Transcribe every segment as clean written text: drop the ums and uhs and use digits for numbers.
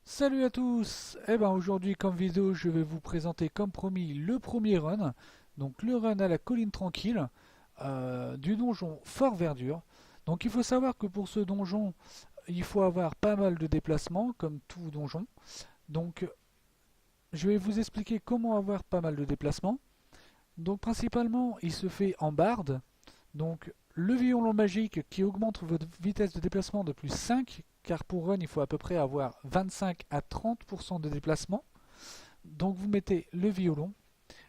Salut à tous. Aujourd'hui comme vidéo je vais vous présenter comme promis le premier run. Donc le run à la colline tranquille du donjon Fort Verdure. Donc il faut savoir que pour ce donjon il faut avoir pas mal de déplacements comme tout donjon. Donc je vais vous expliquer comment avoir pas mal de déplacements. Donc principalement il se fait en barde. Donc le violon magique qui augmente votre vitesse de déplacement de plus 5, car pour run il faut à peu près avoir 25 à 30% de déplacement. Donc vous mettez le violon,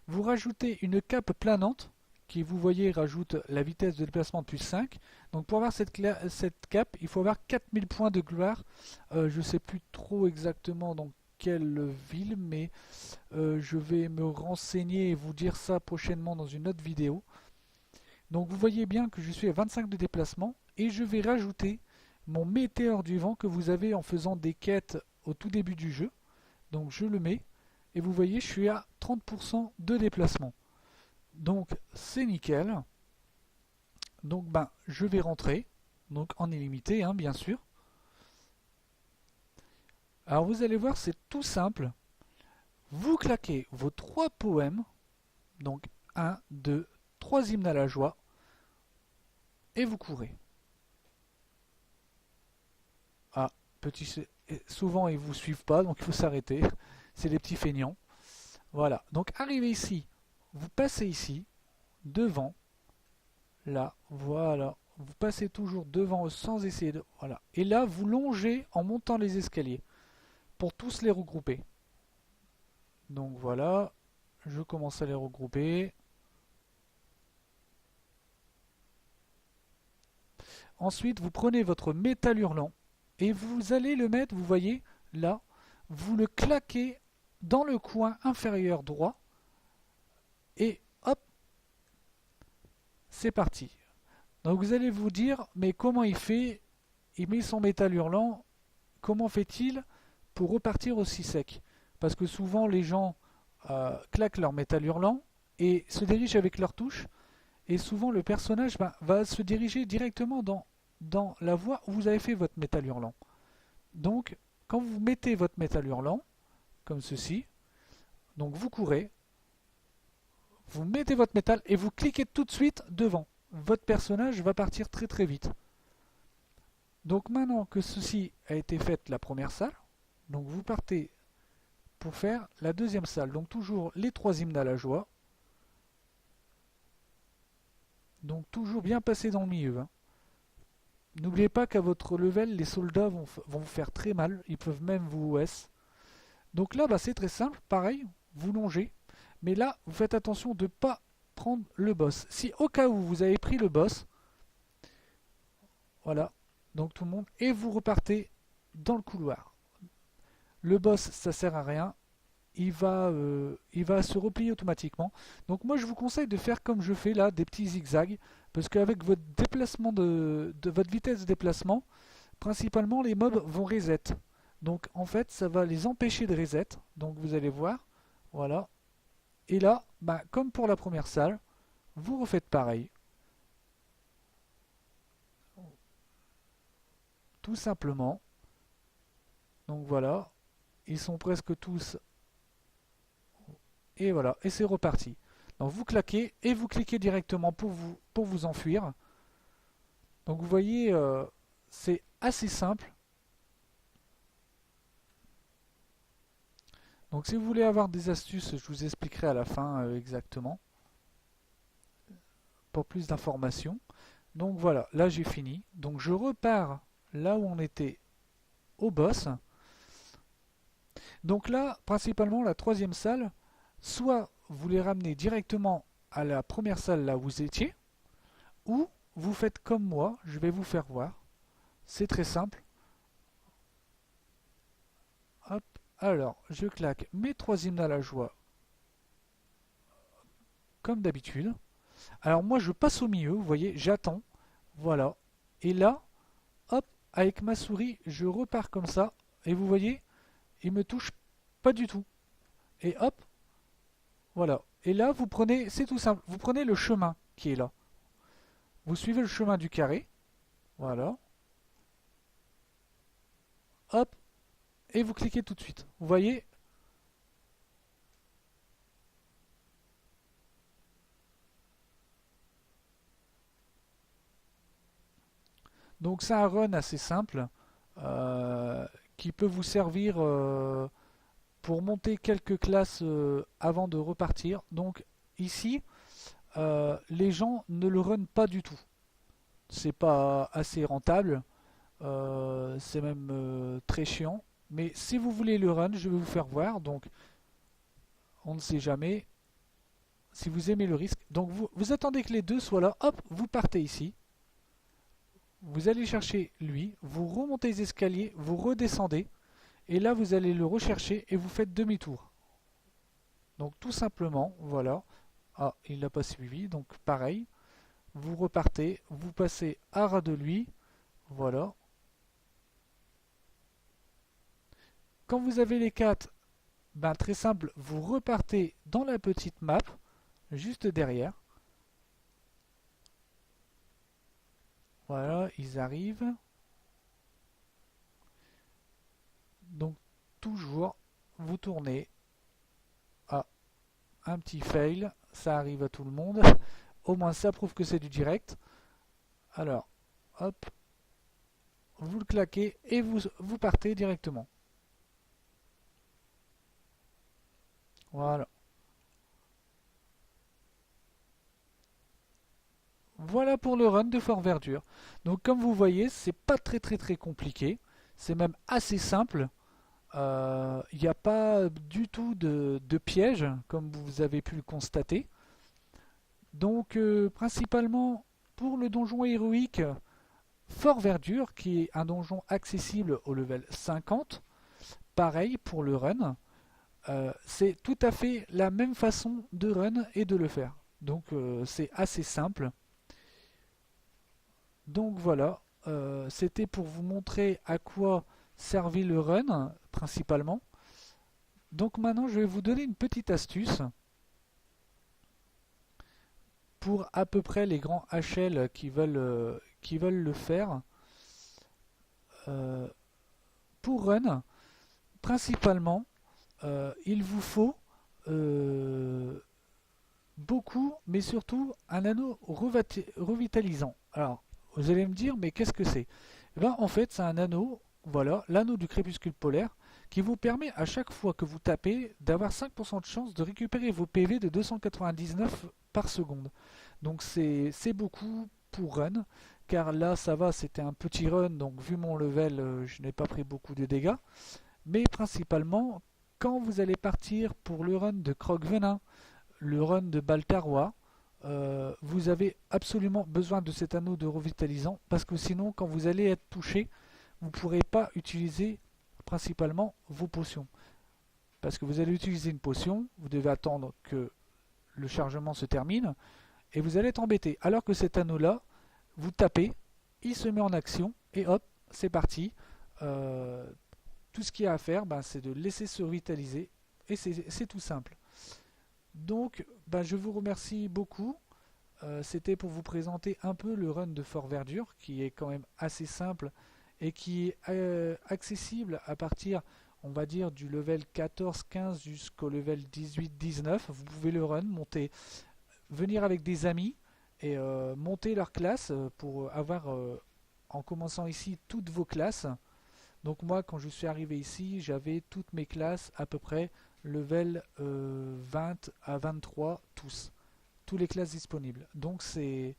vous rajoutez une cape planante qui, vous voyez, rajoute la vitesse de déplacement de plus 5. Donc pour avoir cette cape, il faut avoir 4000 points de gloire. Je ne sais plus trop exactement dans quelle ville, mais je vais me renseigner et vous dire ça prochainement dans une autre vidéo. Donc vous voyez bien que je suis à 25 de déplacement et je vais rajouter mon météore du vent que vous avez en faisant des quêtes au tout début du jeu. Donc je le mets et vous voyez je suis à 30% de déplacement. Donc c'est nickel. Donc je vais rentrer, donc en illimité bien sûr. Alors vous allez voir c'est tout simple. Vous claquez vos 3 poèmes, donc un, 2, 3 hymnes à la joie et vous courez. Ah, souvent ils vous suivent pas, donc il faut s'arrêter. C'est les petits feignants. Voilà. Donc arrivez ici, vous passez ici, devant, là, voilà. Vous passez toujours devant eux sans essayer de. Voilà. Et là, vous longez en montant les escaliers pour tous les regrouper. Donc voilà, je commence à les regrouper. Ensuite, vous prenez votre métal hurlant et vous allez le mettre, vous voyez, là, vous le claquez dans le coin inférieur droit et hop, c'est parti. Donc vous allez vous dire, mais comment il fait? Il met son métal hurlant, comment fait-il pour repartir aussi sec? Parce que souvent les gens claquent leur métal hurlant et se dirigent avec leur touche, et souvent le personnage va se diriger directement dans la voie où vous avez fait votre métal hurlant. Donc quand vous mettez votre métal hurlant, comme ceci, donc vous courez, vous mettez votre métal et vous cliquez tout de suite devant. Votre personnage va partir très très vite. Donc maintenant que ceci a été fait la première salle, donc vous partez pour faire la deuxième salle. Donc toujours les 3 hymnes à la joie. Donc toujours bien passer dans le milieu. N'oubliez pas qu'à votre level, les soldats vont vous faire très mal. Ils peuvent même vous OS. Donc là, c'est très simple. Pareil, vous longez. Mais là, vous faites attention de ne pas prendre le boss. Si au cas où vous avez pris le boss, voilà, donc tout le monde, et vous repartez dans le couloir. Le boss, ça sert à rien. Il va se replier automatiquement. Donc moi je vous conseille de faire comme je fais là, des petits zigzags, parce qu'avec votre déplacement de votre vitesse de déplacement, principalement les mobs vont reset. Donc en fait ça va les empêcher de reset. Donc vous allez voir, voilà. Et là, comme pour la première salle, vous refaites pareil. Tout simplement. Donc voilà, ils sont presque tous. Et voilà, et c'est reparti. Donc vous claquez et vous cliquez directement pour vous enfuir. Donc vous voyez, c'est assez simple. Donc si vous voulez avoir des astuces, je vous expliquerai à la fin exactement pour plus d'informations. Donc voilà, là j'ai fini. Donc je repars là où on était au boss. Donc là, principalement la troisième salle, soit vous les ramenez directement à la première salle là où vous étiez, ou vous faites comme moi, je vais vous faire voir. C'est très simple. Hop, alors je claque mes 3 hymnes à la joie comme d'habitude. Alors moi je passe au milieu, vous voyez, j'attends, voilà. Et là, hop, avec ma souris, je repars comme ça. Et vous voyez, il me touche pas du tout. Et hop, voilà. Et là, vous prenez, c'est tout simple, vous prenez le chemin qui est là. Vous suivez le chemin du carré, voilà. Hop, et vous cliquez tout de suite. Vous voyez? Donc c'est un run assez simple qui peut vous servir pour monter quelques classes avant de repartir. Donc ici, les gens ne le run pas du tout. C'est pas assez rentable, c'est même très chiant. Mais si vous voulez le run, je vais vous faire voir. Donc on ne sait jamais si vous aimez le risque. Donc vous attendez que les deux soient là, hop, vous partez ici. Vous allez chercher lui, vous remontez les escaliers, vous redescendez, et là vous allez le rechercher et vous faites demi-tour. Donc tout simplement, voilà. Ah, il l'a pas suivi, donc pareil. Vous repartez, vous passez à ras de lui, voilà. Quand vous avez les 4, ben très simple, vous repartez dans la petite map, juste derrière. Voilà, ils arrivent. Donc toujours, vous tournez. Ah, un petit fail, ça arrive à tout le monde. Au moins ça prouve que c'est du direct. Alors, hop, vous le claquez et vous partez directement. Voilà. Voilà pour le run de Fort Verdure. Donc comme vous voyez, c'est pas très compliqué. C'est même assez simple. Il n'y a pas du tout de piège, comme vous avez pu le constater. Donc principalement pour le donjon héroïque Fort Verdure, qui est un donjon accessible au level 50. Pareil pour le run. C'est tout à fait la même façon de run et de le faire. Donc c'est assez simple. Donc voilà, c'était pour vous montrer à quoi servait le run principalement. Donc maintenant je vais vous donner une petite astuce pour à peu près les grands HL qui veulent le faire. Euh, pour run, principalement, il vous faut beaucoup, mais surtout un anneau revitalisant. Alors, vous allez me dire, mais qu'est-ce que c'est? Eh ben, en fait, c'est un anneau, voilà, l'anneau du crépuscule polaire, qui vous permet à chaque fois que vous tapez d'avoir 5% de chance de récupérer vos PV de 299 par seconde. Donc c'est beaucoup pour run, car là ça va, c'était un petit run, donc vu mon level, je n'ai pas pris beaucoup de dégâts. Mais principalement, quand vous allez partir pour le run de Croque-Venin, le run de Baltarois, vous avez absolument besoin de cet anneau de revitalisant parce que sinon, quand vous allez être touché, vous ne pourrez pas utiliser principalement vos potions. Parce que vous allez utiliser une potion, vous devez attendre que le chargement se termine et vous allez être embêté. Alors que cet anneau-là, vous tapez, il se met en action et hop, c'est parti. Tout ce qu'il y a à faire, ben, c'est de laisser se revitaliser et c'est tout simple. Donc, ben, je vous remercie beaucoup. C'était pour vous présenter un peu le run de Fort Verdure, qui est quand même assez simple et qui est accessible à partir, on va dire, du level 14-15 jusqu'au level 18-19. Vous pouvez le run, monter, venir avec des amis et monter leur classe pour avoir, en commençant ici, toutes vos classes. Donc moi, quand je suis arrivé ici, j'avais toutes mes classes à peu près level 20 à 23 tous. Toutes les classes disponibles. Donc c'est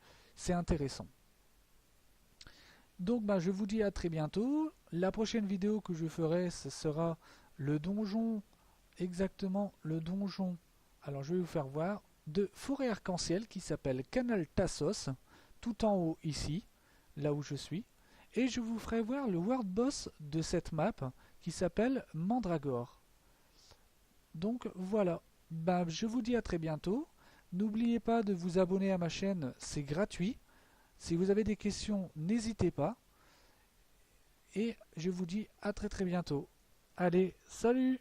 intéressant. Donc bah, je vous dis à très bientôt. La prochaine vidéo que je ferai, ce sera le donjon, exactement le donjon. Alors je vais vous faire voir de Forêt Arc-en-Ciel qui s'appelle Canal Tassos, tout en haut ici, là où je suis. Et je vous ferai voir le world boss de cette map qui s'appelle Mandragore. Donc voilà, bah, je vous dis à très bientôt. N'oubliez pas de vous abonner à ma chaîne, c'est gratuit. Si vous avez des questions, n'hésitez pas. Et je vous dis à très bientôt. Allez, salut!